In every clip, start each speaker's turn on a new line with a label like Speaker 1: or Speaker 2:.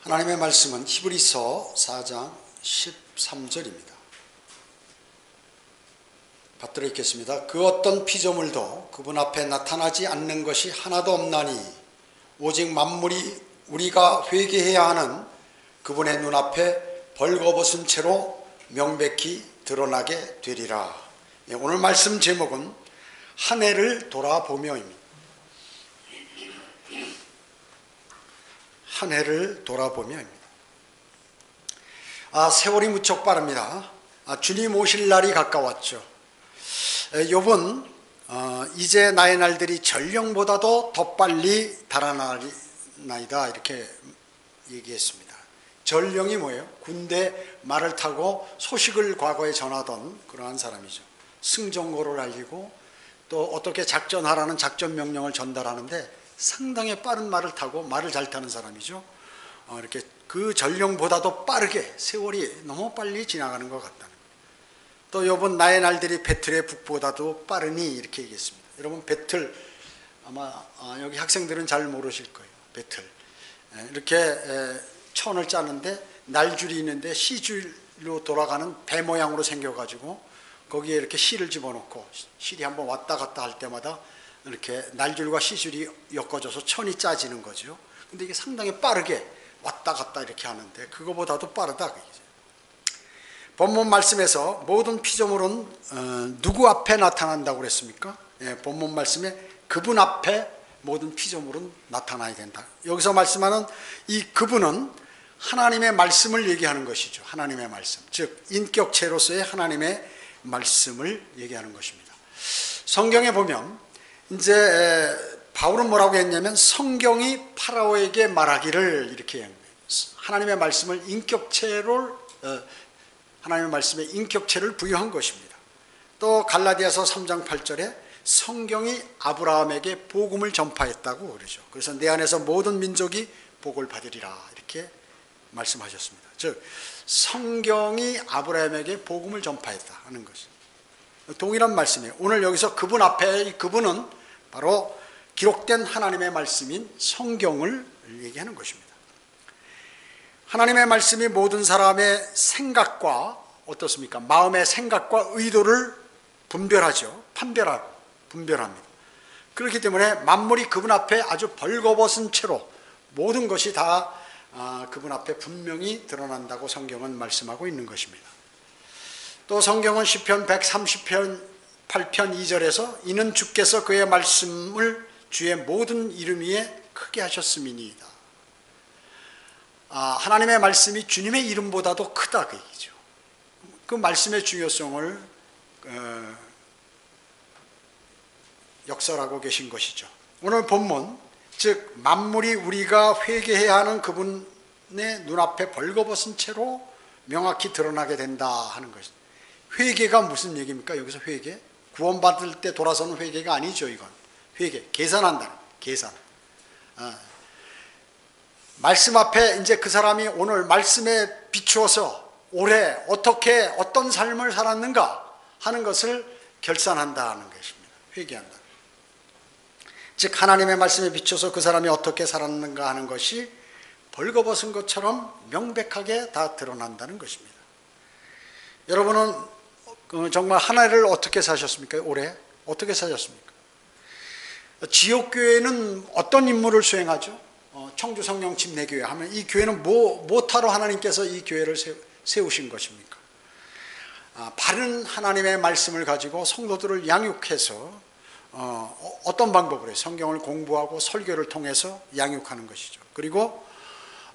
Speaker 1: 하나님의 말씀은 히브리서 4장 13절입니다. 받들어 읽겠습니다. 그 어떤 피조물도 그분 앞에 나타나지 않는 것이 하나도 없나니 오직 만물이 우리가 회개해야 하는 그분의 눈앞에 벌거벗은 채로 명백히 드러나게 되리라. 오늘 말씀 제목은 한 해를 돌아보며입니다. 한 해를 돌아보며입니다. 세월이 무척 빠릅니다. 주님 오실 날이 가까웠죠. 욥은 이제 나의 날들이 전령보다도 더 빨리 달아나리나이다 이렇게 얘기했습니다. 전령이 뭐예요? 군대 말을 타고 소식을 과거에 전하던 그러한 사람이죠. 승전고를 알리고 또 어떻게 작전하라는 작전 명령을 전달하는데 상당히 빠른 말을 타고 말을 잘 타는 사람이죠. 이렇게 그 전령보다도 빠르게 세월이 너무 빨리 지나가는 것 같다는 거예요. 또 욥은 나의 날들이 배틀의 북보다도 빠르니 이렇게 얘기했습니다. 여러분 배틀 아마 여기 학생들은 잘 모르실 거예요. 배틀 이렇게 천을 짜는데 날줄이 있는데 시줄로 돌아가는 배 모양으로 생겨가지고 거기에 이렇게 실을 집어넣고 실이 한번 왔다 갔다 할 때마다 이렇게 날줄과 시줄이 엮어져서 천이 짜지는 거죠. 근데 이게 상당히 빠르게 왔다 갔다 이렇게 하는데 그거보다도 빠르다. 본문 말씀에서 모든 피조물은 누구 앞에 나타난다고 그랬습니까? 본문 말씀에 그분 앞에 모든 피조물은 나타나야 된다. 여기서 말씀하는 이 그분은 하나님의 말씀을 얘기하는 것이죠. 하나님의 말씀, 즉 인격체로서의 하나님의 말씀을 얘기하는 것입니다. 성경에 보면 이제 바울은 뭐라고 했냐면 성경이 파라오에게 말하기를 이렇게 한 거예요. 하나님의 말씀을 하나님의 말씀에 인격체를 부여한 것입니다. 또 갈라디아서 3장 8절에 성경이 아브라함에게 복음을 전파했다고 그러죠. 그래서 내 안에서 모든 민족이 복을 받으리라 이렇게 말씀하셨습니다. 즉 성경이 아브라함에게 복음을 전파했다 하는 것입니다. 동일한 말씀이에요. 오늘 여기서 그분 앞에 그분은 바로 기록된 하나님의 말씀인 성경을 얘기하는 것입니다. 하나님의 말씀이 모든 사람의 생각과 어떻습니까? 마음의 생각과 의도를 분별하죠. 분별합니다. 그렇기 때문에 만물이 그분 앞에 아주 벌거벗은 채로 모든 것이 다 그분 앞에 분명히 드러난다고 성경은 말씀하고 있는 것입니다. 또 성경은 시편 130편 8편 2절에서 이는 주께서 그의 말씀을 주의 모든 이름 위에 크게 하셨음이니이다. 하나님의 말씀이 주님의 이름보다도 크다 그 얘기죠. 그 말씀의 중요성을 역설하고 계신 것이죠. 오늘 본문 즉 만물이 우리가 회개해야 하는 그분의 눈앞에 벌거벗은 채로 명확히 드러나게 된다 하는 것입니다. 회개가 무슨 얘기입니까? 여기서 회개? 구원받을 때 돌아서는 회개가 아니죠. 이건 회개, 계산한다는 계산. 말씀 앞에 이제 그 사람이 오늘 말씀에 비추어서 올해 어떻게 어떤 삶을 살았는가 하는 것을 결산한다는 것입니다. 회개한다. 즉 하나님의 말씀에 비춰서 그 사람이 어떻게 살았는가 하는 것이 벌거벗은 것처럼 명백하게 다 드러난다는 것입니다. 여러분은 정말 한 해를 어떻게 사셨습니까? 올해 어떻게 사셨습니까? 지옥교회는 어떤 임무를 수행하죠? 청주성령 침례교회 하면 이 교회는 뭐하러 하나님께서 이 교회를 세우신 것입니까? 바른 하나님의 말씀을 가지고 성도들을 양육해서 어떤 방법으로 해요? 성경을 공부하고 설교를 통해서 양육하는 것이죠. 그리고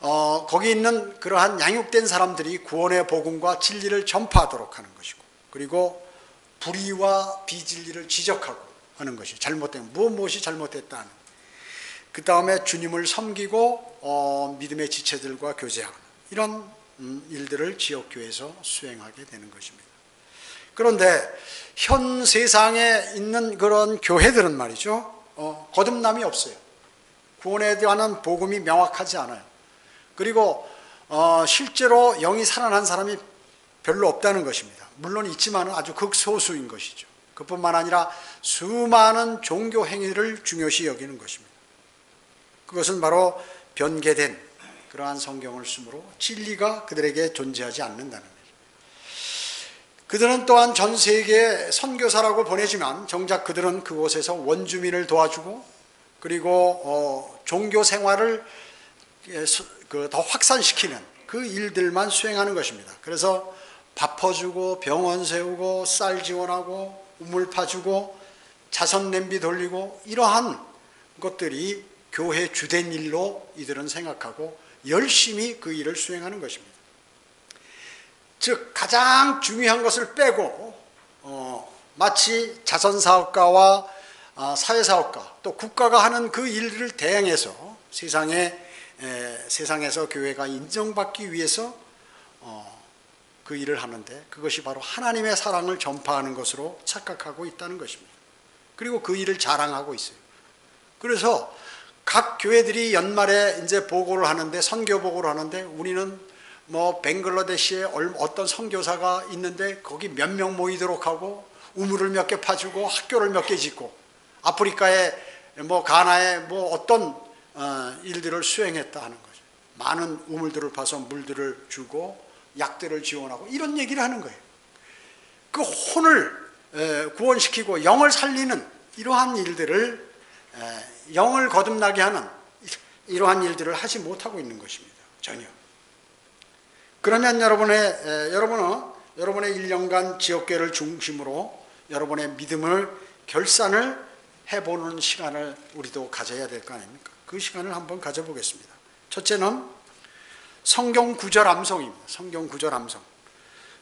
Speaker 1: 거기 있는 그러한 양육된 사람들이 구원의 복음과 진리를 전파하도록 하는 것이고, 그리고 불의와 비진리를 지적하고 하는 것이 잘못된 무엇이 잘못됐다 하는. 그 다음에 주님을 섬기고 믿음의 지체들과 교제하는 이런 일들을 지역교회에서 수행하게 되는 것입니다. 그런데 현 세상에 있는 그런 교회들은 말이죠, 거듭남이 없어요. 구원에 대한 복음이 명확하지 않아요. 그리고 실제로 영이 살아난 사람이 별로 없다는 것입니다. 물론 있지만 아주 극소수인 것이죠. 그뿐만 아니라 수많은 종교 행위를 중요시 여기는 것입니다. 그것은 바로 변개된 그러한 성경을 쓰므로 진리가 그들에게 존재하지 않는다는 거예요. 그들은 또한 전 세계에 선교사라고 보내지만 정작 그들은 그곳에서 원주민을 도와주고 그리고 종교 생활을 더 확산시키는 그 일들만 수행하는 것입니다. 그래서 밥 퍼주고 병원 세우고 쌀 지원하고 우물 파주고 자선 냄비 돌리고 이러한 것들이 교회 주된 일로 이들은 생각하고 열심히 그 일을 수행하는 것입니다. 즉 가장 중요한 것을 빼고 마치 자선사업가와 사회사업가 또 국가가 하는 그 일을 대행해서 세상에서 교회가 인정받기 위해서 그 일을 하는데 그것이 바로 하나님의 사랑을 전파하는 것으로 착각하고 있다는 것입니다. 그리고 그 일을 자랑하고 있어요. 그래서 각 교회들이 연말에 이제 보고를 하는데 선교 보고를 하는데 우리는 뭐 벵글라데시에 어떤 선교사가 있는데 거기 몇 명 모이도록 하고 우물을 몇 개 파주고 학교를 몇 개 짓고 아프리카에 뭐 가나에 뭐 어떤 일들을 수행했다 하는 거죠. 많은 우물들을 파서 물들을 주고 약들을 지원하고 이런 얘기를 하는 거예요. 그 혼을 구원시키고 영을 살리는 이러한 일들을 영을 거듭나게 하는 이러한 일들을 하지 못하고 있는 것입니다. 전혀. 그러면 여러분은 여러분의 1년간 지역교회를 중심으로 여러분의 믿음을 결산을 해보는 시간을 우리도 가져야 될 거 아닙니까? 그 시간을 한번 가져보겠습니다. 첫째는 성경 구절 암송입니다. 성경 구절 암송.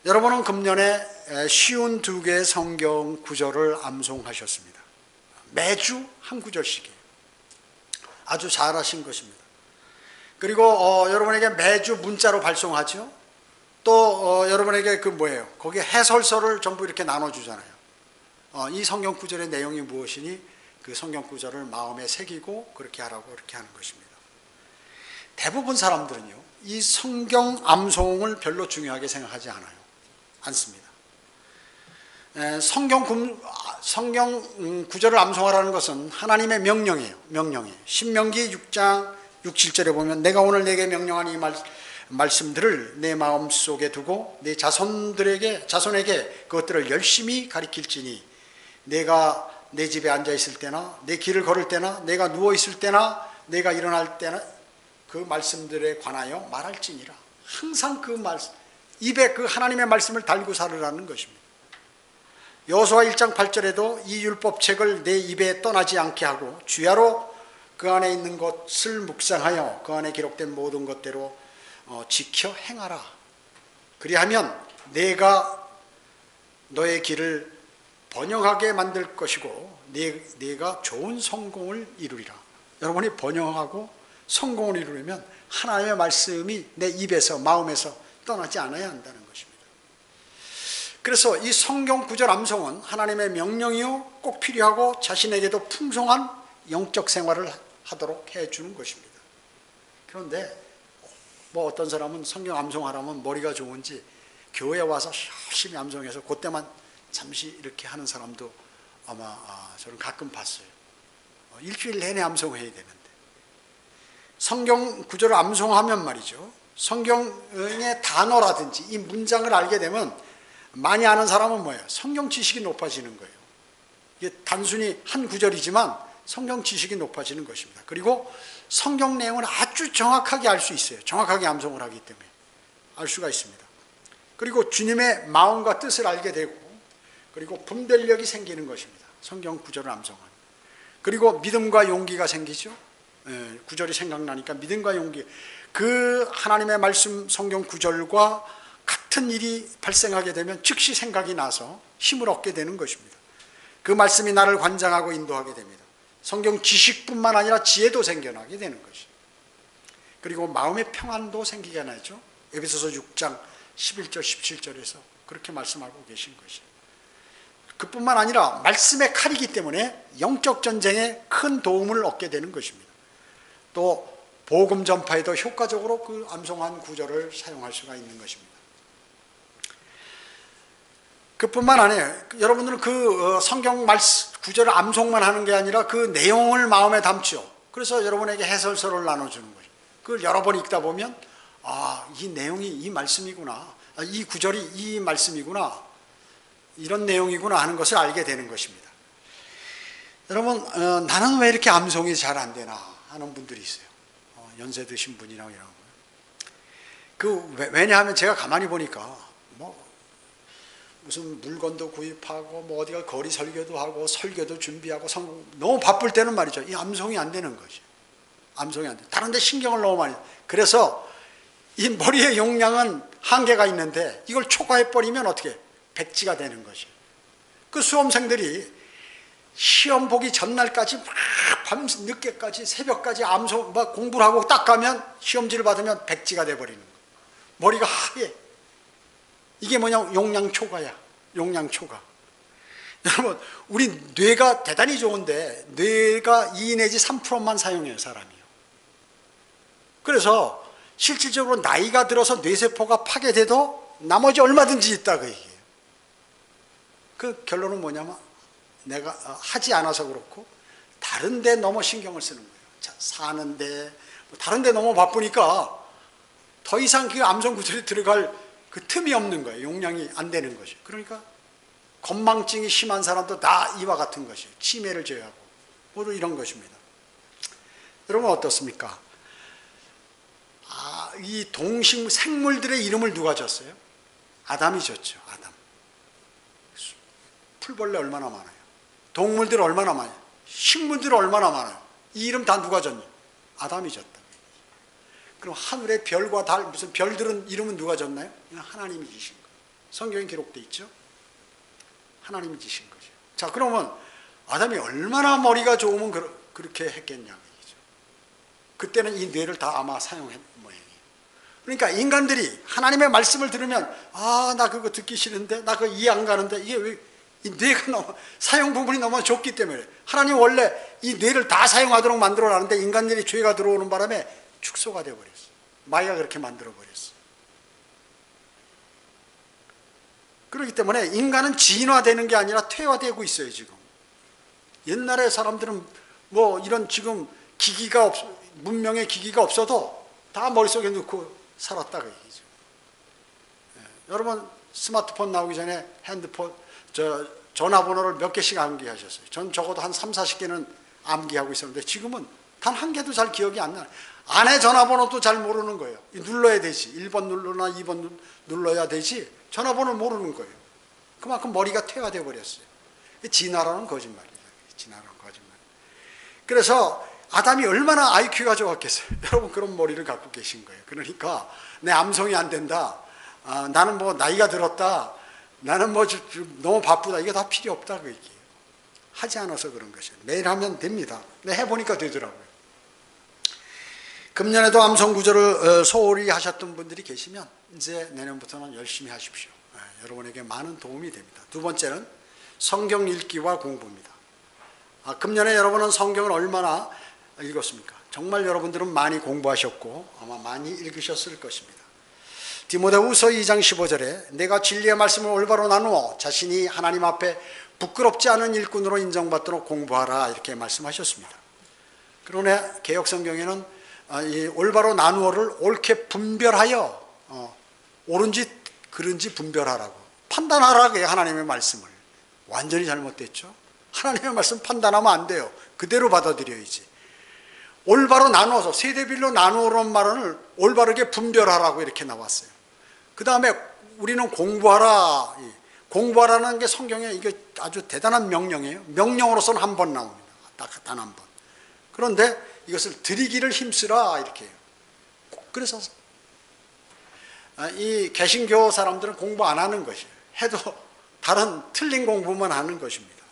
Speaker 1: 여러분은 금년에 52개의 성경 구절을 암송하셨습니다. 매주 한 구절씩이에요. 아주 잘하신 것입니다. 그리고 여러분에게 매주 문자로 발송하죠. 또 여러분에게 그 뭐예요? 거기에 해설서를 전부 이렇게 나눠주잖아요. 이 성경 구절의 내용이 무엇이니 그 성경 구절을 마음에 새기고 그렇게 하라고 그렇게 하는 것입니다. 대부분 사람들은요, 이 성경 암송을 별로 중요하게 생각하지 않습니다. 성경 구절을 암송하라는 것은 하나님의 명령이에요. 신명기 6장 6, 7절에 보면 내가 오늘 내게 명령한 이 말씀들을 내 마음속에 두고 내 자손에게 그것들을 열심히 가르칠지니 내가 내 집에 앉아 있을 때나 내 길을 걸을 때나 내가 누워 있을 때나 내가 일어날 때나 그 말씀들에 관하여 말할지니라. 항상 그 말씀 입에 그 하나님의 말씀을 달고 살으라는 것입니다. 여호수아 1장 8절에도 이 율법책을 내 입에 떠나지 않게 하고 주야로 그 안에 있는 것을 묵상하여 그 안에 기록된 모든 것대로 지켜 행하라. 그리하면 내가 너의 길을 번영하게 만들 것이고 네가 좋은 성공을 이루리라. 여러분이 번영하고 성공을 이루려면 하나님의 말씀이 내 입에서 마음에서 떠나지 않아야 한다는 것입니다. 그래서 이 성경 구절 암송은 하나님의 명령이요 꼭 필요하고 자신에게도 풍성한 영적 생활을 하도록 해주는 것입니다. 그런데 뭐 어떤 사람은 성경 암송하라면 머리가 좋은지 교회에 와서 열심히 암송해서 그때만 잠시 이렇게 하는 사람도 아마 저는 가끔 봤어요. 일주일 내내 암송해야 되는데 성경 구절을 암송하면 말이죠, 성경의 단어라든지 이 문장을 알게 되면 많이 아는 사람은 뭐예요? 성경 지식이 높아지는 거예요. 이게 단순히 한 구절이지만 성경 지식이 높아지는 것입니다. 그리고 성경 내용을 아주 정확하게 알 수 있어요. 정확하게 암송을 하기 때문에 알 수가 있습니다. 그리고 주님의 마음과 뜻을 알게 되고 그리고 분별력이 생기는 것입니다. 성경 구절을 암송하는. 그리고 믿음과 용기가 생기죠. 구절이 생각나니까 믿음과 용기. 그 하나님의 말씀 성경 구절과 같은 일이 발생하게 되면 즉시 생각이 나서 힘을 얻게 되는 것입니다. 그 말씀이 나를 관장하고 인도하게 됩니다. 성경 지식뿐만 아니라 지혜도 생겨나게 되는 것이죠. 그리고 마음의 평안도 생기게 하죠. 에베소서 6장 11절 17절에서 그렇게 말씀하고 계신 것이죠. 그뿐만 아니라 말씀의 칼이기 때문에 영적 전쟁에 큰 도움을 얻게 되는 것입니다. 또 복음 전파에도 효과적으로 그 암송한 구절을 사용할 수가 있는 것입니다. 그뿐만 아니에요. 여러분들은 그 성경 말씀 구절을 암송만 하는 게 아니라 그 내용을 마음에 담죠. 그래서 여러분에게 해설서를 나눠주는 거죠. 그걸 여러 번 읽다 보면 이 내용이 이 말씀이구나, 이 구절이 이 말씀이구나, 이런 내용이구나 하는 것을 알게 되는 것입니다. 여러분, 나는 왜 이렇게 암송이 잘 안 되나 하는 분들이 있어요. 연세 드신 분이나 이런 거. 왜냐하면 제가 가만히 보니까 무슨 물건도 구입하고 어디가 거리 설교도 하고 설교도 준비하고 너무 바쁠 때는 말이죠, 이 암송이 안 되는 거죠. 암송이 안 돼. 다른 데 신경을 너무 많이. 그래서 이 머리의 용량은 한계가 있는데 이걸 초과해 버리면 어떻게 백지가 되는 것이에요. 그 수험생들이 시험 보기 전날까지 막 밤 늦게까지 새벽까지 암송 막 공부를 하고 딱 가면 시험지를 받으면 백지가 돼 버리는 거예요. 머리가 하얘. 이게 뭐냐, 용량 초과야. 용량 초과. 여러분, 우리 뇌가 대단히 좋은데 뇌가 2 내지 3%만 사용해요, 사람이요. 그래서 실질적으로 나이가 들어서 뇌세포가 파괴돼도 나머지 얼마든지 있다, 그 얘기예요. 그 결론은 뭐냐면 내가 하지 않아서 그렇고 다른 데 너무 신경을 쓰는 거예요. 사는데 다른 데 너무 바쁘니까 더 이상 그 암송 구절에 들어갈 그 틈이 없는 거예요. 용량이 안 되는 것이에요. 그러니까 건망증이 심한 사람도 다 이와 같은 것이에요. 치매를 제외하고 모두 이런 것입니다. 여러분 어떻습니까? 이 동식 생물들의 이름을 누가 졌어요? 아담이 졌죠. 아담. 풀벌레 얼마나 많아요? 동물들 얼마나 많아요? 식물들 얼마나 많아요? 이 이름 다 누가 졌냐? 아담이 졌다. 그럼 하늘의 별과 달, 무슨 별들은 이름은 누가 졌나요? 하나님이 지신 거예요. 성경에 기록되어 있죠. 하나님이 지신 거죠. 자, 그러면 아담이 얼마나 머리가 좋으면 그렇게 했겠냐 얘기죠. 그때는 이 뇌를 다 아마 사용한 모양이에요. 그러니까 인간들이 하나님의 말씀을 들으면 나 그거 듣기 싫은데, 나 그거 이해 안 가는데, 이게 왜 이 뇌가 너무 사용 부분이 너무 좁기 때문에 하나님 원래 이 뇌를 다 사용하도록 만들어 놨는데 인간들이 죄가 들어오는 바람에 축소가 되어버렸어. 마귀가 그렇게 만들어버렸어. 그렇기 때문에 인간은 진화되는 게 아니라 퇴화되고 있어요, 지금. 옛날에 사람들은 이런 지금 기기가 문명의 기기가 없어도 다 머릿속에 넣고 살았다고 얘기죠. 여러분 스마트폰 나오기 전에 핸드폰, 전화번호를 몇 개씩 암기하셨어요. 전 적어도 한 3, 40개는 암기하고 있었는데 지금은 단 한 개도 잘 기억이 안 나요. 아내 전화번호도 잘 모르는 거예요. 눌러야 되지. 1번 눌러나 2번 눌러야 되지. 전화번호를 모르는 거예요. 그만큼 머리가 퇴화되어 버렸어요. 진화라는 거짓말이에요. 진화라는 거짓말. 그래서 아담이 얼마나 IQ가 좋았겠어요. 여러분 그런 머리를 갖고 계신 거예요. 그러니까 내 암송이 안 된다. 나는 나이가 들었다. 나는 너무 바쁘다. 이게 다 필요 없다 그 얘기예요. 하지 않아서 그런 것이에요. 매일 하면 됩니다. 근데 해보니까 되더라고요. 금년에도 암송 구절을 소홀히 하셨던 분들이 계시면 이제 내년부터는 열심히 하십시오. 여러분에게 많은 도움이 됩니다. 두 번째는 성경 읽기와 공부입니다. 금년에 여러분은 성경을 얼마나 읽었습니까? 정말 여러분들은 많이 공부하셨고 아마 많이 읽으셨을 것입니다. 디모데후서 2장 15절에 내가 진리의 말씀을 올바로 나누어 자신이 하나님 앞에 부끄럽지 않은 일꾼으로 인정받도록 공부하라 이렇게 말씀하셨습니다. 그러나 개역성경에는 이 올바로 나누어를 옳게 분별하여 옳은지 그른지 분별하라고 판단하라고 해요. 하나님의 말씀을 완전히 잘못됐죠. 하나님의 말씀 판단하면 안 돼요. 그대로 받아들여야지. 올바로 나누어서 세대별로 나누어라는 말은 올바르게 분별하라고 이렇게 나왔어요. 그 다음에 우리는 공부하라. 공부하라는 게 성경에 이게 아주 대단한 명령이에요. 명령으로서는 한 번 나옵니다. 단 한 번. 그런데 이것을 드리기를 힘쓰라 이렇게 해요. 그래서 이 개신교 사람들은 공부 안 하는 것이에요. 해도 다른 틀린 공부만 하는 것입니다.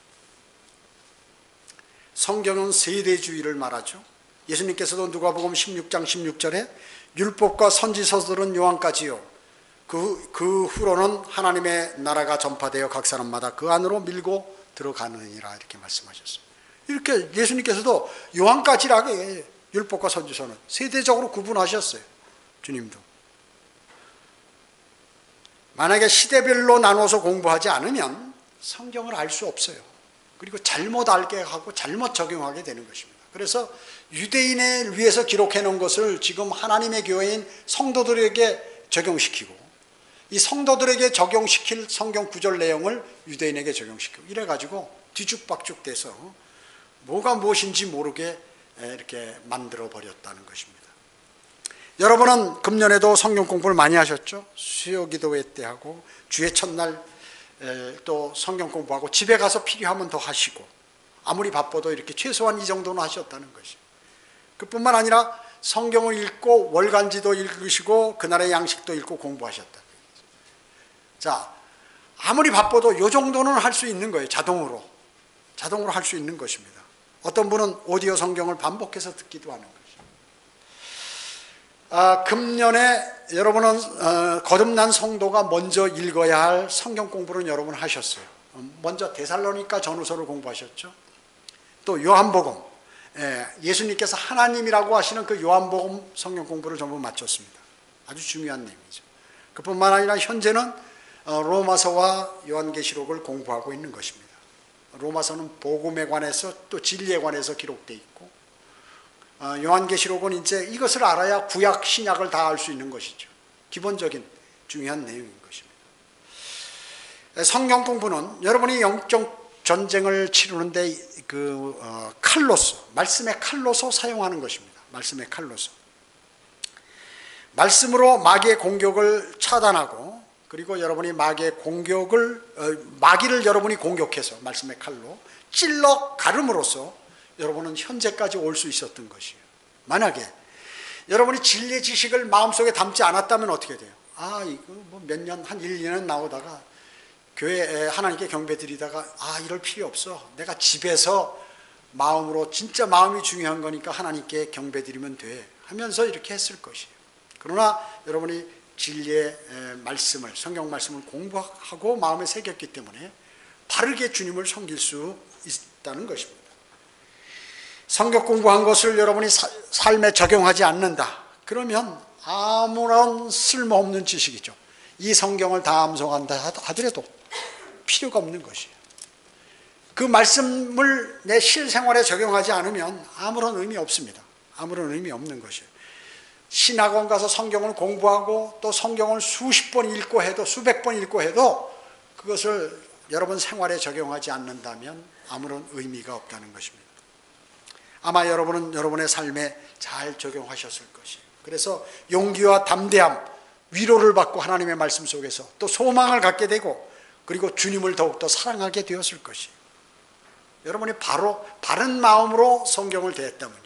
Speaker 1: 성경은 세대주의를 말하죠. 예수님께서도 누가복음 16장 16절에 율법과 선지서들은 요한까지요. 그 후로는 하나님의 나라가 전파되어 각 사람마다 그 안으로 밀고 들어가느니라 이렇게 말씀하셨어요. 이렇게 예수님께서도 요한까지라고 율법과 선지서는 세대적으로 구분하셨어요. 주님도. 만약에 시대별로 나눠서 공부하지 않으면 성경을 알 수 없어요. 그리고 잘못 알게 하고 잘못 적용하게 되는 것입니다. 그래서 유대인을 위해서 기록해 놓은 것을 지금 하나님의 교회인 성도들에게 적용시키고, 이 성도들에게 적용시킬 성경 구절 내용을 유대인에게 적용시키고, 이래가지고 뒤죽박죽 돼서 뭐가 무엇인지 모르게 이렇게 만들어 버렸다는 것입니다. 여러분은 금년에도 성경 공부를 많이 하셨죠? 수요 기도회 때 하고, 주의 첫날 또 성경 공부하고, 집에 가서 필요하면 더 하시고, 아무리 바빠도 이렇게 최소한 이 정도는 하셨다는 것이에요. 그뿐만 아니라 성경을 읽고 월간지도 읽으시고 그날의 양식도 읽고 공부하셨다. 자, 아무리 바빠도 이 정도는 할 수 있는 거예요. 자동으로 할 수 있는 것입니다. 어떤 분은 오디오 성경을 반복해서 듣기도 하는 것이죠. 금년에 여러분은 거듭난 성도가 먼저 읽어야 할 성경 공부는 여러분 하셨어요. 먼저 데살로니가 전후서를 공부하셨죠. 또 요한복음, 예수님께서 하나님이라고 하시는 그 요한복음 성경 공부를 전부 마쳤습니다. 아주 중요한 내용이죠. 그뿐만 아니라 현재는 로마서와 요한계시록을 공부하고 있는 것입니다. 로마서는 복음에 관해서 또 진리에 관해서 기록되어 있고, 요한계시록은 이제 이것을 알아야 구약 신약을 다 알 수 있는 것이죠. 기본적인 중요한 내용인 것입니다. 성경 공부는 여러분이 영적 전쟁을 치르는데 칼로서, 말씀의 칼로서 사용하는 것입니다. 말씀의 칼로서. 말씀으로 마귀의 공격을 차단하고, 그리고 여러분이 마귀의 마귀를 여러분이 공격해서 말씀의 칼로 찔러 가름으로써 여러분은 현재까지 올 수 있었던 것이에요. 만약에 여러분이 진리의 지식을 마음속에 담지 않았다면 어떻게 돼요? 이거 뭐 몇 년, 한 1, 2년 나오다가 교회에 하나님께 경배 드리다가 이럴 필요 없어. 내가 집에서 마음으로, 진짜 마음이 중요한 거니까 하나님께 경배 드리면 돼 하면서 이렇게 했을 것이에요. 그러나 여러분이 진리의 말씀을, 성경 말씀을 공부하고 마음에 새겼기 때문에 바르게 주님을 섬길 수 있다는 것입니다. 성경 공부한 것을 여러분이 삶에 적용하지 않는다. 그러면 아무런 쓸모없는 지식이죠. 이 성경을 다 암송한다 하더라도 필요가 없는 것이에요. 그 말씀을 내 실생활에 적용하지 않으면 아무런 의미 없습니다. 아무런 의미 없는 것이에요. 신학원 가서 성경을 공부하고 또 성경을 수십 번 읽고 해도, 수백 번 읽고 해도 그것을 여러분 생활에 적용하지 않는다면 아무런 의미가 없다는 것입니다. 아마 여러분은 여러분의 삶에 잘 적용하셨을 것이에요. 그래서 용기와 담대함, 위로를 받고 하나님의 말씀 속에서 또 소망을 갖게 되고, 그리고 주님을 더욱더 사랑하게 되었을 것이에요. 여러분이 바로 바른 마음으로 성경을 대했다면요,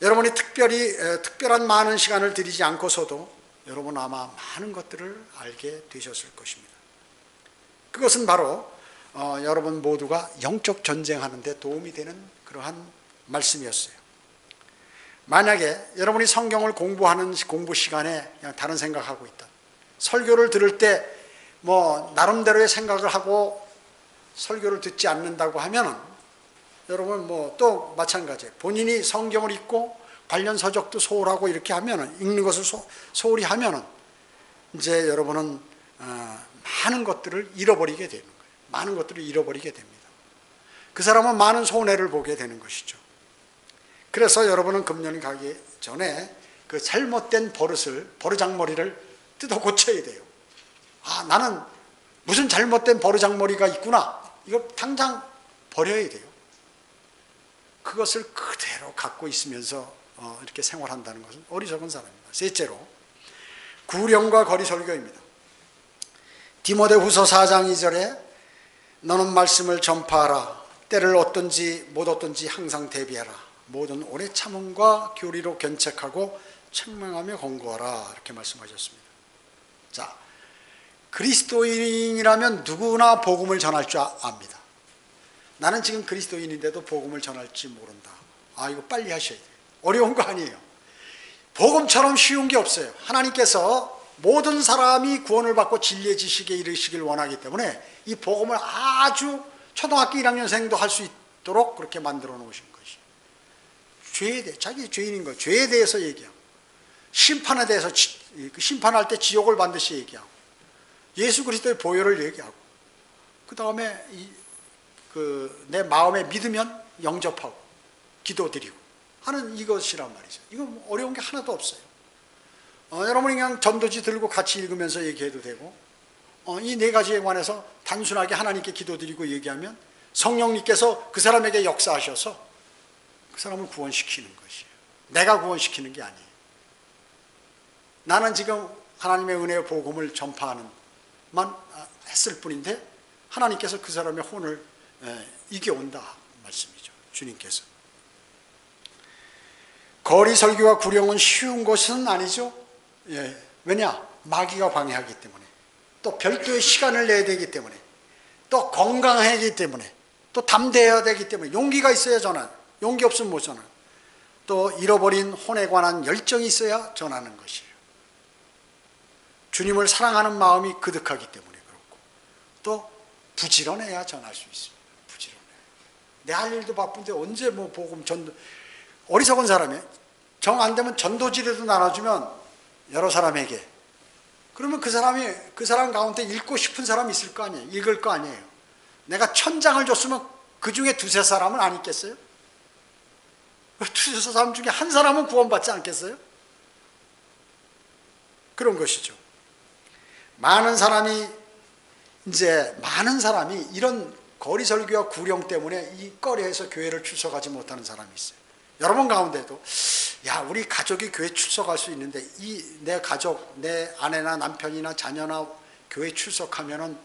Speaker 1: 여러분이 특별한 많은 시간을 들이지 않고서도 여러분 아마 많은 것들을 알게 되셨을 것입니다. 그것은 바로 여러분 모두가 영적 전쟁하는 데 도움이 되는 그러한 말씀이었어요. 만약에 여러분이 성경을 공부하는 공부 시간에 그냥 다른 생각하고 있다, 설교를 들을 때 뭐 나름대로의 생각을 하고 설교를 듣지 않는다고 하면은, 여러분 뭐 또 마찬가지예요. 본인이 성경을 읽고 관련 서적도 소홀하고 이렇게 하면은, 읽는 것을 소홀히 하면은 이제 여러분은 많은 것들을 잃어버리게 되는 거예요. 많은 것들을 잃어버리게 됩니다. 그 사람은 많은 손해를 보게 되는 것이죠. 그래서 여러분은 금년 가기 전에 그 잘못된 버르장머리를 뜯어 고쳐야 돼요. 나는 무슨 잘못된 버르장머리가 있구나. 이거 당장 버려야 돼요. 그것을 그대로 갖고 있으면서 이렇게 생활한다는 것은 어리석은 사람입니다. 셋째로, 구령과 거리 설교입니다. 디모데후서 4장 2절에 너는 말씀을 전파하라. 때를 얻든지 못 얻든지 항상 대비하라. 모든 오래 참음과 교리로 견책하고 책망하며 권고하라. 이렇게 말씀하셨습니다. 자, 그리스도인이라면 누구나 복음을 전할 줄 압니다. 나는 지금 그리스도인인데도 복음을 전할지 모른다. 이거 빨리 하셔야 돼요. 어려운 거 아니에요. 복음처럼 쉬운 게 없어요. 하나님께서 모든 사람이 구원을 받고 진리의 지식에 이르시길 원하기 때문에 이 복음을 아주 초등학교 1학년생도 할 수 있도록 그렇게 만들어 놓으신 것이. 죄에 대해, 자기 죄인인 거, 죄에 대해서 얘기하고, 심판에 대해서, 심판할 때 지옥을 반드시 얘기하고, 예수 그리스도의 보혈을 얘기하고, 그 다음에 내 마음에 믿으면 영접하고, 기도드리고 하는 이것이란 말이죠. 이거 어려운 게 하나도 없어요. 여러분이 그냥 전도지 들고 같이 읽으면서 얘기해도 되고, 이 네 가지에 관해서 단순하게 하나님께 기도드리고 얘기하면 성령님께서 그 사람에게 역사하셔서 그 사람을 구원시키는 것이에요. 내가 구원시키는 게 아니에요. 나는 지금 하나님의 은혜의 복음을 전파하는 만 했을 뿐인데 하나님께서 그 사람의 혼을 이겨온다 말씀이죠. 주님께서. 거리 설교와 구령은 쉬운 것은 아니죠. 예. 왜냐? 마귀가 방해하기 때문에, 또 별도의 시간을 내야 되기 때문에, 또 건강하기 때문에, 또 담대해야 되기 때문에, 용기가 있어야 전하는, 용기 없으면 못 전하는, 또 잃어버린 혼에 관한 열정이 있어야 전하는 것이에요. 주님을 사랑하는 마음이 그득하기 때문에 그렇고, 또 부지런해야 전할 수 있습니다. 부지런해. 내 할 일도 바쁜데 언제 뭐 복음 전도, 어리석은 사람이 정 안 되면 전도지라도 나눠주면 여러 사람에게, 그러면 그 사람 가운데 읽고 싶은 사람이 있을 거 아니에요. 읽을 거 아니에요. 내가 1000장을 줬으면 그 중에 두세 사람은 안 읽겠어요? 두세 사람 중에 한 사람은 구원받지 않겠어요? 그런 것이죠. 많은 사람이 이런 거리 설교와 구령 때문에 이 거리에서 교회를 출석하지 못하는 사람이 있어요. 여러분 가운데도 우리 가족이 교회 출석할 수 있는데 내 가족, 내 아내나 남편이나 자녀나 교회 출석하면은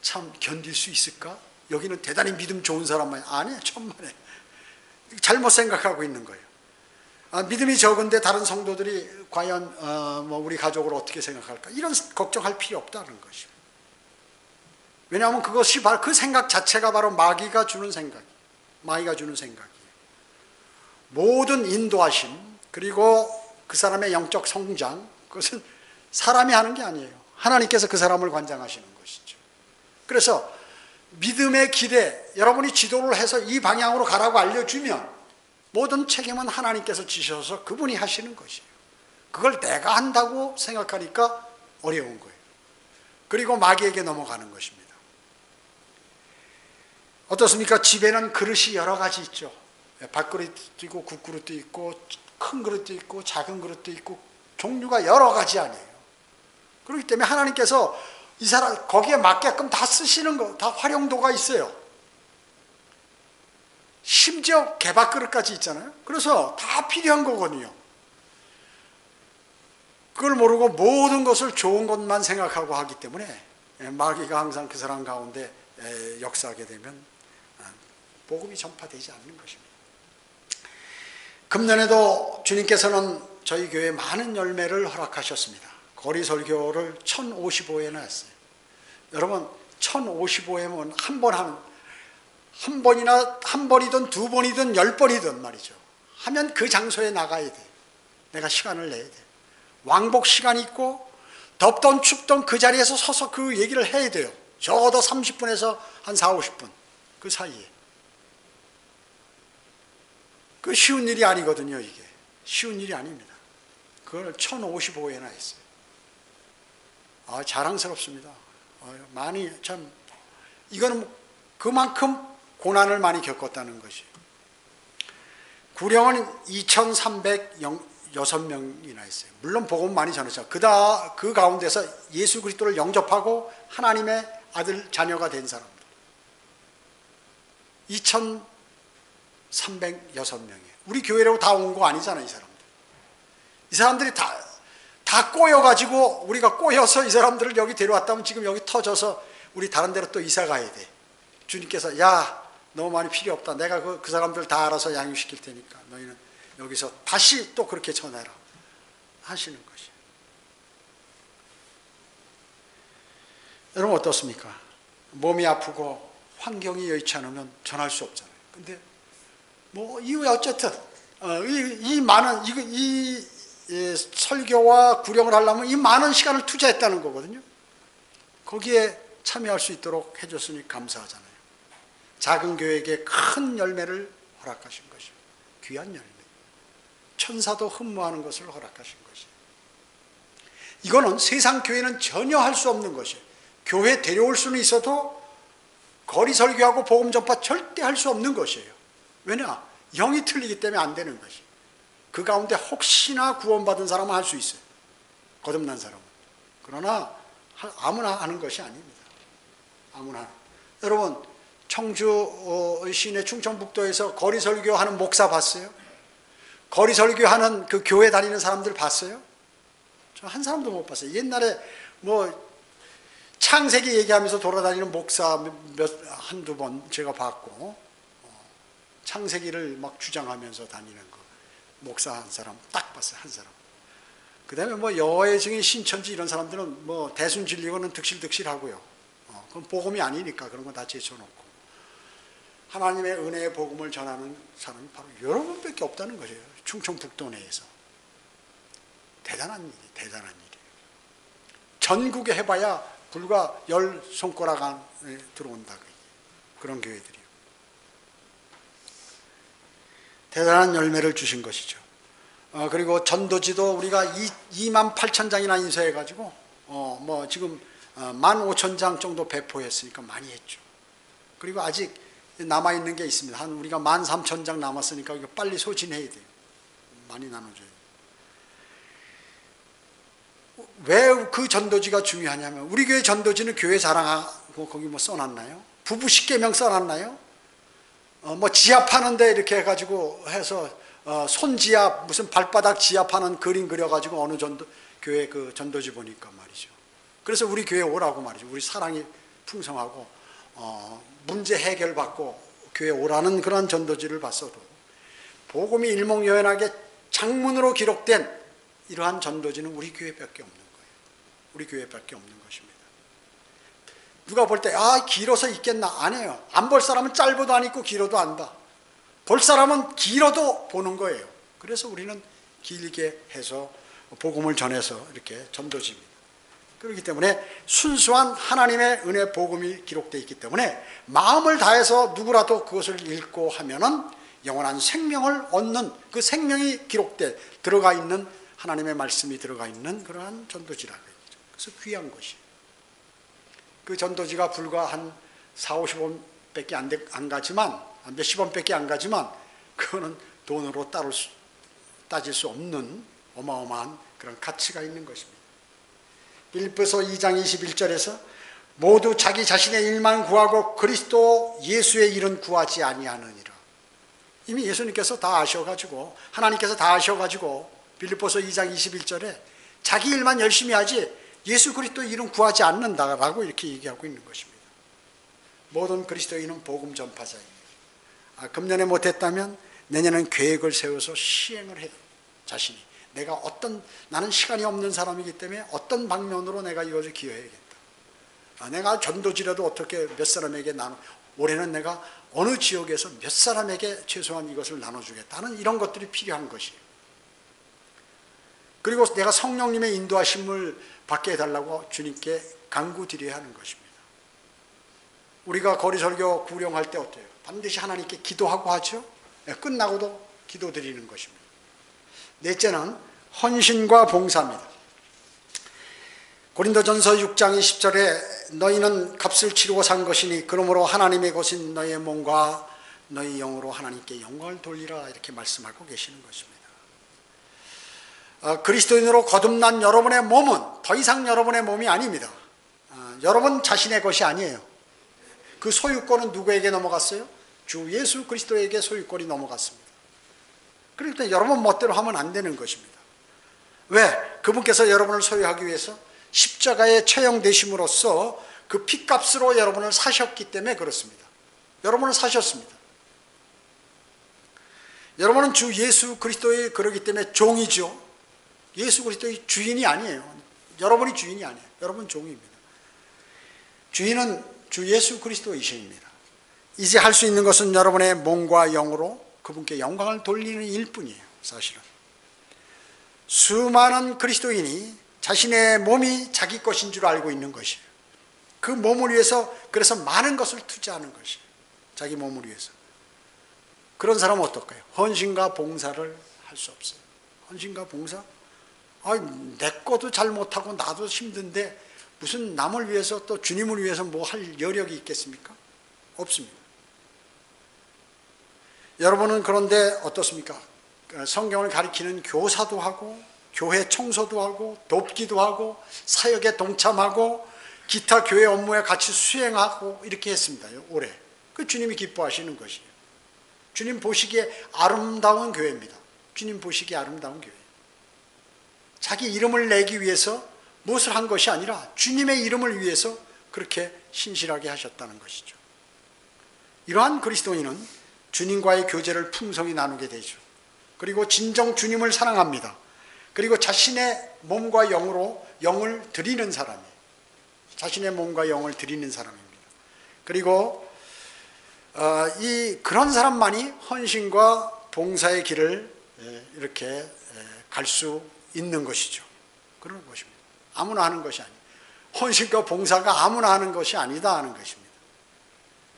Speaker 1: 참 견딜 수 있을까? 여기는 대단히 믿음 좋은 사람만 아니에요. 천만에 잘못 생각하고 있는 거예요. 믿음이 적은데 다른 성도들이 과연 우리 가족을 어떻게 생각할까? 이런 걱정할 필요 없다는 것이죠. 왜냐하면 그것이 바로 그 생각 자체가 바로 마귀가 주는 생각이에요. 모든 인도하심, 그리고 그 사람의 영적 성장, 그것은 사람이 하는 게 아니에요. 하나님께서 그 사람을 관장하시는 것이죠. 그래서 믿음의 기대, 여러분이 지도를 해서 이 방향으로 가라고 알려주면 모든 책임은 하나님께서 지셔서 그분이 하시는 것이에요. 그걸 내가 한다고 생각하니까 어려운 거예요. 그리고 마귀에게 넘어가는 것입니다. 어떻습니까? 집에는 그릇이 여러 가지 있죠. 밥그릇도 있고 국그릇도 있고 큰 그릇도 있고 작은 그릇도 있고 종류가 여러 가지 아니에요. 그렇기 때문에 하나님께서 이 사람 거기에 맞게끔 다 쓰시는 거, 다 활용도가 있어요. 심지어 개밥그릇까지 있잖아요. 그래서 다 필요한 거거든요. 그걸 모르고 모든 것을 좋은 것만 생각하고 하기 때문에 마귀가 항상 그 사람 가운데 역사하게 되면 복음이 전파되지 않는 것입니다. 금년에도 주님께서는 저희 교회에 많은 열매를 허락하셨습니다. 거리 설교를 1055회나 했어요. 여러분 1055회면 한 번이든 두 번이든 10번이든 말이죠. 하면 그 장소에 나가야 돼. 내가 시간을 내야 돼. 왕복 시간이 있고 덥던 춥던 그 자리에서 서서 그 얘기를 해야 돼요. 적어도 30분에서 한 4, 50분 그 사이에. 그 쉬운 일이 아니거든요. 이게 쉬운 일이 아닙니다. 그걸 1055회나 했어요. 자랑스럽습니다. 많이 참 이거는 그만큼 고난을 많이 겪었다는 것이. 구령은 2306명이나 했어요. 물론 복음 많이 전했죠. 그 가운데서 예수 그리스도를 영접하고 하나님의 아들 자녀가 된 사람들 2306명이에요. 우리 교회라고 다 온 거 아니잖아요. 이 사람들이 다 꼬여가지고 우리가 꼬여서 이 사람들을 여기 데려왔다면 지금 여기 터져서 우리 다른 데로 또 이사 가야 돼. 주님께서 너무 많이 필요 없다. 내가 그 사람들 다 알아서 양육시킬 테니까 너희는 여기서 다시 또 그렇게 전해라 하시는 것이. 여러분 어떻습니까? 몸이 아프고 환경이 여의치 않으면 전할 수 없잖아요. 근데 이후에 어쨌든 이 설교와 구령을 하려면 이 많은 시간을 투자했다는 거거든요. 거기에 참여할 수 있도록 해줬으니 감사하잖아요. 작은 교회에게 큰 열매를 허락하신 것이요. 귀한 열매. 천사도 흠모하는 것을 허락하신 것이요. 이거는 세상 교회는 전혀 할 수 없는 것이에요. 교회 데려올 수는 있어도 거리 설교하고 복음 전파 절대 할 수 없는 것이에요. 왜냐? 영이 틀리기 때문에 안 되는 것이. 그 가운데 혹시나 구원받은 사람은 할 수 있어요. 거듭난 사람은. 그러나 아무나 하는 것이 아닙니다. 아무나. 여러분, 청주 시내 충청북도에서 거리 설교하는 목사 봤어요? 거리 설교하는 그 교회 다니는 사람들 봤어요? 저 한 사람도 못 봤어요. 옛날에 뭐 창세기 얘기하면서 돌아다니는 목사 한두 번 제가 봤고, 창세기를 막 주장하면서 다니는 거 목사 한 사람 딱 봤어요. 한 사람. 그 다음에 뭐 여호와의 증인 신천지 이런 사람들은 뭐 대순 진리고는 득실득실하고요. 그건 복음이 아니니까 그런 건 다 제쳐놓고 하나님의 은혜의 복음을 전하는 사람이 바로 여러분밖에 없다는 거예요. 충청북도 내에서. 대단한 일이에요. 대단한 일이에요. 전국에 해봐야 불과 10손가락 안에 들어온다. 그런 교회들이요. 대단한 열매를 주신 것이죠. 그리고 전도지도 우리가 28,000장이나 인쇄해가지고 뭐 지금 15,000장 정도 배포했으니까 많이 했죠. 그리고 아직 남아있는 게 있습니다. 한 우리가 13,000장 남았으니까 이거 빨리 소진해야 돼요. 많이 나눠줘요. 왜 그 전도지가 중요하냐면 우리 교회 전도지는 교회 자랑하고 거기 뭐 써놨나요? 부부 십계명 써놨나요? 뭐 지압하는데 이렇게 해가지고 해서 손지압 무슨 발바닥 지압하는 그림 그려가지고 어느 전도 교회 그 전도지 보니까 말이죠. 그래서 우리 교회 오라고 말이죠. 우리 사랑이 풍성하고 문제 해결받고 교회 오라는 그런 전도지를 봤어도 복음이 일목요연하게 장문으로 기록된 이러한 전도지는 우리 교회밖에 없는 거예요. 우리 교회밖에 없는 것입니다. 누가 볼 때 길어서 있겠나? 아니에요. 안 볼 사람은 짧아도 안 있고 길어도 안 봐. 볼 사람은 길어도 보는 거예요. 그래서 우리는 길게 해서 복음을 전해서 이렇게 전도지입니다. 그렇기 때문에 순수한 하나님의 은혜 복음이 기록되어 있기 때문에 마음을 다해서 누구라도 그것을 읽고 하면은 영원한 생명을 얻는 그 생명이 들어가 있는 하나님의 말씀이 들어가 있는 그러한 전도지라고 얘기죠. 그래서 귀한 것이. 그 전도지가 불과 한 40~50원밖에 안 가지만 몇십 원밖에 안 가지만 그거는 돈으로 따질 수 없는 어마어마한 그런 가치가 있는 것입니다. 빌립보서 2장 21절에서 모두 자기 자신의 일만 구하고 그리스도 예수의 일은 구하지 아니하느니라. 이미 예수님께서 다 아셔가지고 하나님께서 다 아셔가지고 빌립보서 2장 21절에 자기 일만 열심히 하지 예수 그리스도 일은 구하지 않는다라고 이렇게 얘기하고 있는 것입니다. 모든 그리스도인은 복음 전파자입니다. 금년에 못했다면 내년엔 계획을 세워서 시행을 해요. 자신이. 나는 시간이 없는 사람이기 때문에 어떤 방면으로 내가 이것을 기여해야겠다. 내가 전도지라도 어떻게 몇 사람에게 올해는 내가 어느 지역에서 몇 사람에게 최소한 이것을 나눠주겠다는 이런 것들이 필요한 것이에요. 그리고 내가 성령님의 인도하심을 받게 해달라고 주님께 간구드려야 하는 것입니다. 우리가 거리설교 구령할 때 어때요? 반드시 하나님께 기도하고 하죠. 끝나고도 기도드리는 것입니다. 넷째는 헌신과 봉사입니다. 고린도전서 6장 20절에 너희는 값을 치르고 산 것이니 그러므로 하나님의 것인 너희의 몸과 너희 영으로 하나님께 영광을 돌리라 이렇게 말씀하고 계시는 것입니다. 그리스도인으로 거듭난 여러분의 몸은 더 이상 여러분의 몸이 아닙니다. 여러분 자신의 것이 아니에요. 그 소유권은 누구에게 넘어갔어요? 주 예수 그리스도에게 소유권이 넘어갔습니다. 그렇기 때문에 여러분 멋대로 하면 안 되는 것입니다. 왜? 그분께서 여러분을 소유하기 위해서 십자가에 처형되심으로써 그 핏값으로 여러분을 사셨기 때문에 그렇습니다. 여러분을 사셨습니다. 여러분은 주 예수 그리스도의 그러기 때문에 종이죠. 예수 그리스도의 주인이 아니에요. 여러분이 주인이 아니에요. 여러분 종입니다. 주인은 주 예수 그리스도이십니다. 이제 할 수 있는 것은 여러분의 몸과 영으로 그분께 영광을 돌리는 일뿐이에요. 사실은 수많은 그리스도인이 자신의 몸이 자기 것인 줄 알고 있는 것이에요. 그 몸을 위해서 그래서 많은 것을 투자하는 것이에요. 자기 몸을 위해서. 그런 사람은 어떨까요? 헌신과 봉사를 할 수 없어요. 헌신과 봉사? 내 것도 잘 못하고 나도 힘든데 무슨 남을 위해서 또 주님을 위해서 뭐 할 여력이 있겠습니까? 없습니다. 여러분은 그런데 어떻습니까? 성경을 가리키는 교사도 하고 교회 청소도 하고 돕기도 하고 사역에 동참하고 기타 교회 업무에 같이 수행하고 이렇게 했습니다. 올해. 그 주님이 기뻐하시는 것이에요. 주님 보시기에 아름다운 교회입니다. 주님 보시기에 아름다운 교회. 자기 이름을 내기 위해서 무엇을 한 것이 아니라 주님의 이름을 위해서 그렇게 신실하게 하셨다는 것이죠. 이러한 그리스도인은 주님과의 교제를 풍성히 나누게 되죠. 그리고 진정 주님을 사랑합니다. 그리고 자신의 몸과 영을 드리는 사람이에요. 자신의 몸과 영을 드리는 사람입니다. 그리고 그런 사람만이 헌신과 봉사의 길을 이렇게 갈 수 있는 것이죠. 그런 것입니다. 아무나 하는 것이 아니에요. 헌신과 봉사가 아무나 하는 것이 아니다 하는 것입니다.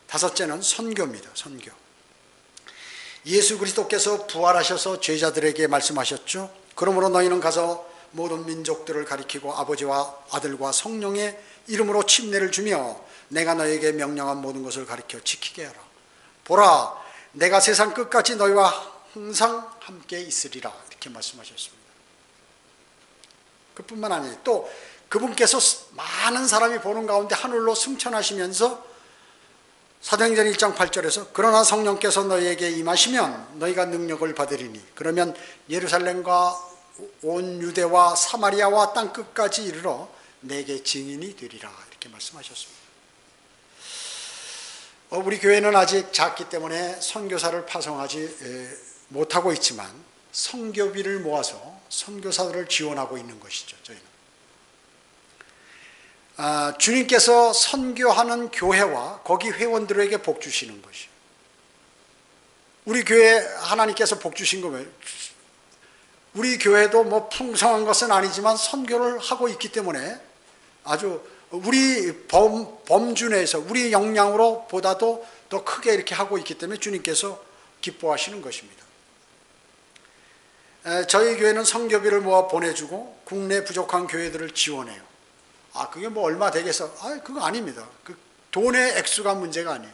Speaker 1: 다섯째는 선교입니다. 선교. 예수 그리스도께서 부활하셔서 제자들에게 말씀하셨죠. 그러므로 너희는 가서 모든 민족들을 가리키고 아버지와 아들과 성령의 이름으로 침례를 주며 내가 너에게 명령한 모든 것을 가리켜 지키게 하라. 보라, 내가 세상 끝까지 너희와 항상 함께 있으리라. 이렇게 말씀하셨습니다. 그뿐만 아니에요. 또 그분께서 많은 사람이 보는 가운데 하늘로 승천하시면서 사도행전 1장 8절에서 그러나 성령께서 너희에게 임하시면 너희가 능력을 받으리니 그러면 예루살렘과 온 유대와 사마리아와 땅끝까지 이르러 내게 증인이 되리라. 이렇게 말씀하셨습니다. 우리 교회는 아직 작기 때문에 선교사를 파송하지 못하고 있지만 선교비를 모아서 선교사들을 지원하고 있는 것이죠. 저희는 주님께서 선교하는 교회와 거기 회원들에게 복 주시는 것이에요. 우리 교회 하나님께서 복 주신 거예요. 우리 교회도 뭐 풍성한 것은 아니지만 선교를 하고 있기 때문에 아주 우리 범주 내에서 우리 역량으로 보다도 더 크게 이렇게 하고 있기 때문에 주님께서 기뻐하시는 것입니다. 저희 교회는 선교비를 모아 보내주고 국내 부족한 교회들을 지원해요. 그게 뭐 얼마 되겠어? 그거 아닙니다. 그 돈의 액수가 문제가 아니에요.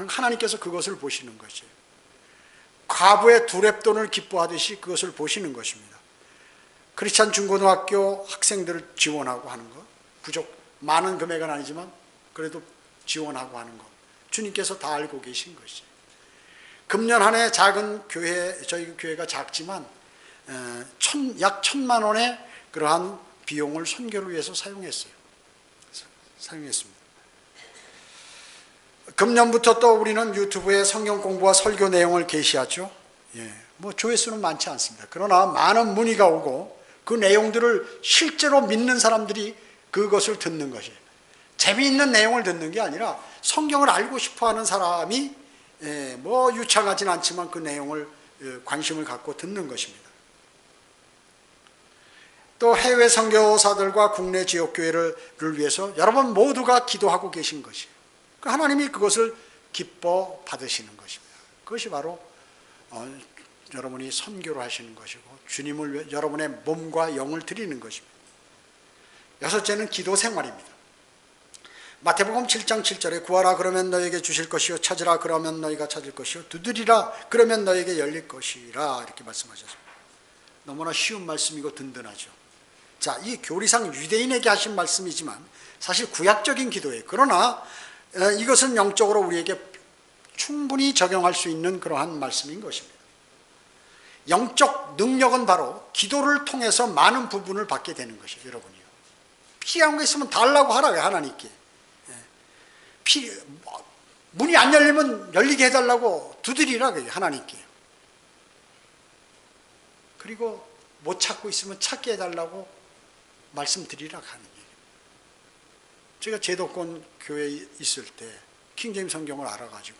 Speaker 1: 하나님께서 그것을 보시는 것이에요. 과부의 두렙돈을 기뻐하듯이 그것을 보시는 것입니다. 크리스찬 중고등학교 학생들을 지원하고 하는 것, 많은 금액은 아니지만 그래도 지원하고 하는 것, 주님께서 다 알고 계신 것이에요. 금년 한 해 작은 교회, 저희 교회가 작지만 약 1,000만 원의 그러한 비용을 선교를 위해서 사용했습니다. 금년부터 또 우리는 유튜브에 성경 공부와 설교 내용을 게시하죠. 뭐 조회수는 많지 않습니다. 그러나 많은 문의가 오고 그 내용들을 실제로 믿는 사람들이 그것을 듣는 것이에요. 재미있는 내용을 듣는 게 아니라 성경을 알고 싶어하는 사람이 뭐 유창하진 않지만 그 내용을 관심을 갖고 듣는 것입니다. 또 해외 선교사들과 국내 지역교회를 위해서 여러분 모두가 기도하고 계신 것이에요. 하나님이 그것을 기뻐 받으시는 것입니다. 그것이 바로 여러분이 선교를 하시는 것이고 주님을 여러분의 몸과 영을 드리는 것입니다. 여섯째는 기도 생활입니다. 마태복음 7장 7절에 구하라 그러면 너에게 주실 것이요 찾으라 그러면 너희가 찾을 것이요 두드리라 그러면 너에게 열릴 것이라 이렇게 말씀하셨습니다. 너무나 쉬운 말씀이고 든든하죠. 자, 이 교리상 유대인에게 하신 말씀이지만 사실 구약적인 기도예요. 그러나 이것은 영적으로 우리에게 충분히 적용할 수 있는 그러한 말씀인 것입니다. 영적 능력은 바로 기도를 통해서 많은 부분을 받게 되는 것이에요. 여러분이요. 필요한 거 있으면 달라고 하라고요. 하나님께. 문이 안 열리면 열리게 해달라고 두드리라고요. 하나님께. 그리고 못 찾고 있으면 찾게 해달라고 말씀드리라고 하는 얘기예요. 제가 제도권 교회에 있을 때 킹제임스 성경을 알아가지고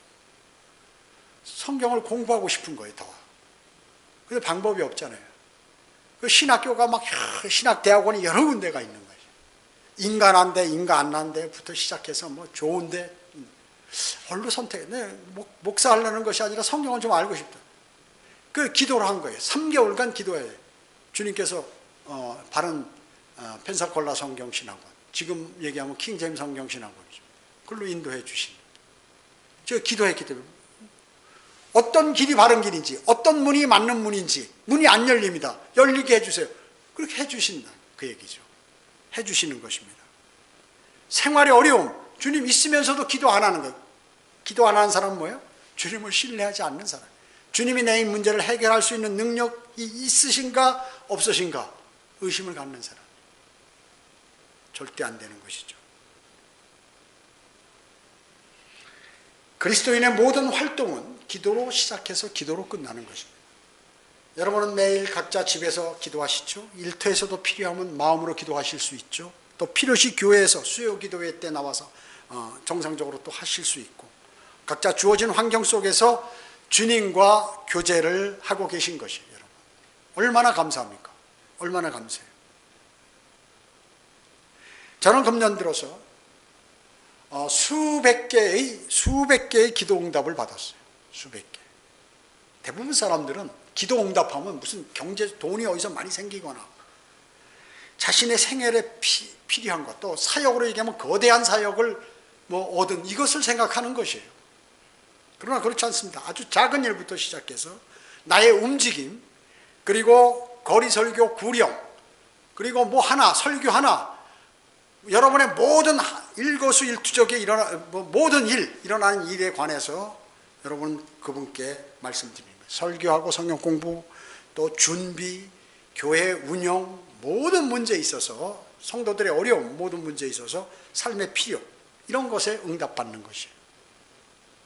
Speaker 1: 성경을 공부하고 싶은 거예요. 더. 근데 방법이 없잖아요. 그 신학교가 막 신학대학원이 여러 군데가 있는 거예요. 인간한데 인간안난데부터 시작해서 뭐 좋은데 뭘로 선택해? 목사 하려는 것이 아니라 성경을 좀 알고 싶다. 그 기도를 한 거예요. 3개월간 기도해요. 주님께서 바른 펜사콜라 성경신학원, 지금 얘기하면 킹제임스 성경신학원이죠. 그걸로 인도해 주신. 제가 기도했기 때문에 어떤 길이 바른 길인지, 어떤 문이 맞는 문인지, 문이 안 열립니다. 열리게 해주세요. 그렇게 해주신다. 그 얘기죠. 해주시는 것입니다. 생활의 어려움, 주님 있으면서도 기도 안 하는 거예요. 기도 안 하는 사람은 뭐예요? 주님을 신뢰하지 않는 사람. 주님이 내 문제를 해결할 수 있는 능력이 있으신가 없으신가 의심을 갖는 사람. 절대 안 되는 것이죠. 그리스도인의 모든 활동은 기도로 시작해서 기도로 끝나는 것입니다. 여러분은 매일 각자 집에서 기도하시죠? 일터에서도 필요하면 마음으로 기도하실 수 있죠. 또 필요시 교회에서 수요 기도회 때 나와서 정상적으로 또 하실 수 있고, 각자 주어진 환경 속에서 주님과 교제를 하고 계신 것이에요. 여러분 얼마나 감사합니까? 얼마나 감사해요. 저는 금년 들어서 수백 개의 기도 응답을 받았어요. 수백 개. 대부분 사람들은 기도 응답하면 무슨 돈이 어디서 많이 생기거나 자신의 생애에 필요한 것, 또 사역으로 얘기하면 거대한 사역을 얻은 이것을 생각하는 것이에요. 그러나 그렇지 않습니다. 아주 작은 일부터 시작해서 나의 움직임, 그리고 거리 설교 구령, 그리고 설교 하나, 여러분의 모든 일거수일투족에 모든 일어나는 일에 관해서 여러분 그분께 말씀드립니다. 설교하고 성경 공부, 또 준비, 교회 운영, 모든 문제에 있어서, 성도들의 어려움, 모든 문제에 있어서 삶의 필요, 이런 것에 응답받는 것이에요.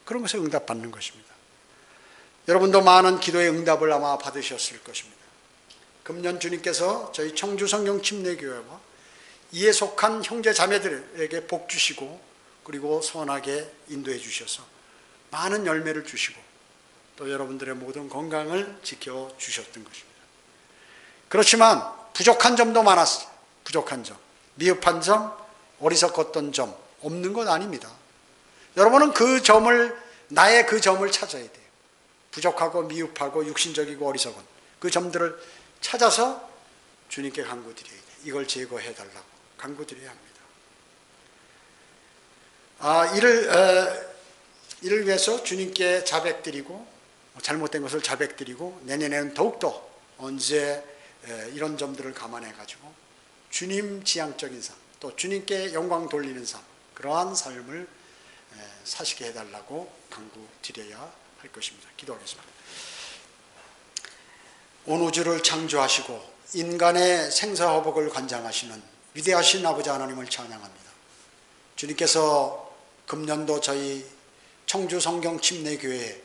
Speaker 1: 그런 것에 응답받는 것입니다. 여러분도 많은 기도의 응답을 아마 받으셨을 것입니다. 금년 주님께서 저희 청주 성경 침례교회와 이에 속한 형제 자매들에게 복 주시고, 그리고 선하게 인도해 주셔서 많은 열매를 주시고, 또 여러분들의 모든 건강을 지켜주셨던 것입니다. 그렇지만 부족한 점도 많았어요. 부족한 점, 미흡한 점, 어리석었던 점 없는 건 아닙니다. 여러분은 나의 그 점을 찾아야 돼요. 부족하고 미흡하고 육신적이고 어리석은 그 점들을 찾아서 주님께 간구드려야 돼요. 이걸 제거해달라고 간구드려야 합니다. 이를 위해서 주님께 자백드리고, 잘못된 것을 자백드리고, 내년에는 더욱더 언제 이런 점들을 감안해가지고 주님 지향적인 삶, 또 주님께 영광 돌리는 삶, 그러한 삶을 사시게 해달라고 간구드려야 할 것입니다. 기도하겠습니다. 온 우주를 창조하시고 인간의 생사화복을 관장하시는 위대하신 아버지 하나님을 찬양합니다. 주님께서 금년도 저희 청주 성경 침례교회에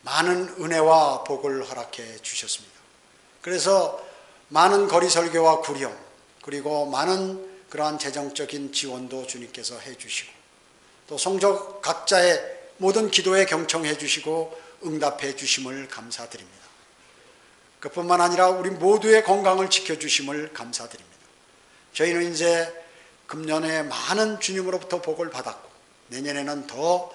Speaker 1: 많은 은혜와 복을 허락해 주셨습니다. 그래서 많은 거리 설교와 구령, 그리고 많은 그러한 재정적인 지원도 주님께서 해주시고, 또 성적 각자의 모든 기도에 경청해 주시고 응답해 주심을 감사드립니다. 그뿐만 아니라 우리 모두의 건강을 지켜주심을 감사드립니다. 저희는 이제 금년에 많은 주님으로부터 복을 받았고, 내년에는 더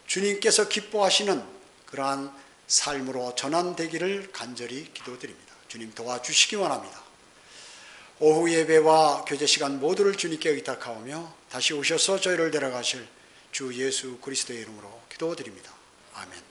Speaker 1: 주님께서 기뻐하시는 그러한 삶으로 전환되기를 간절히 기도드립니다. 주님 도와주시기 원합니다. 오후 예배와 교제 시간 모두를 주님께 의탁하오며 다시 오셔서 저희를 데려가실 주 예수 그리스도의 이름으로 기도드립니다. 아멘.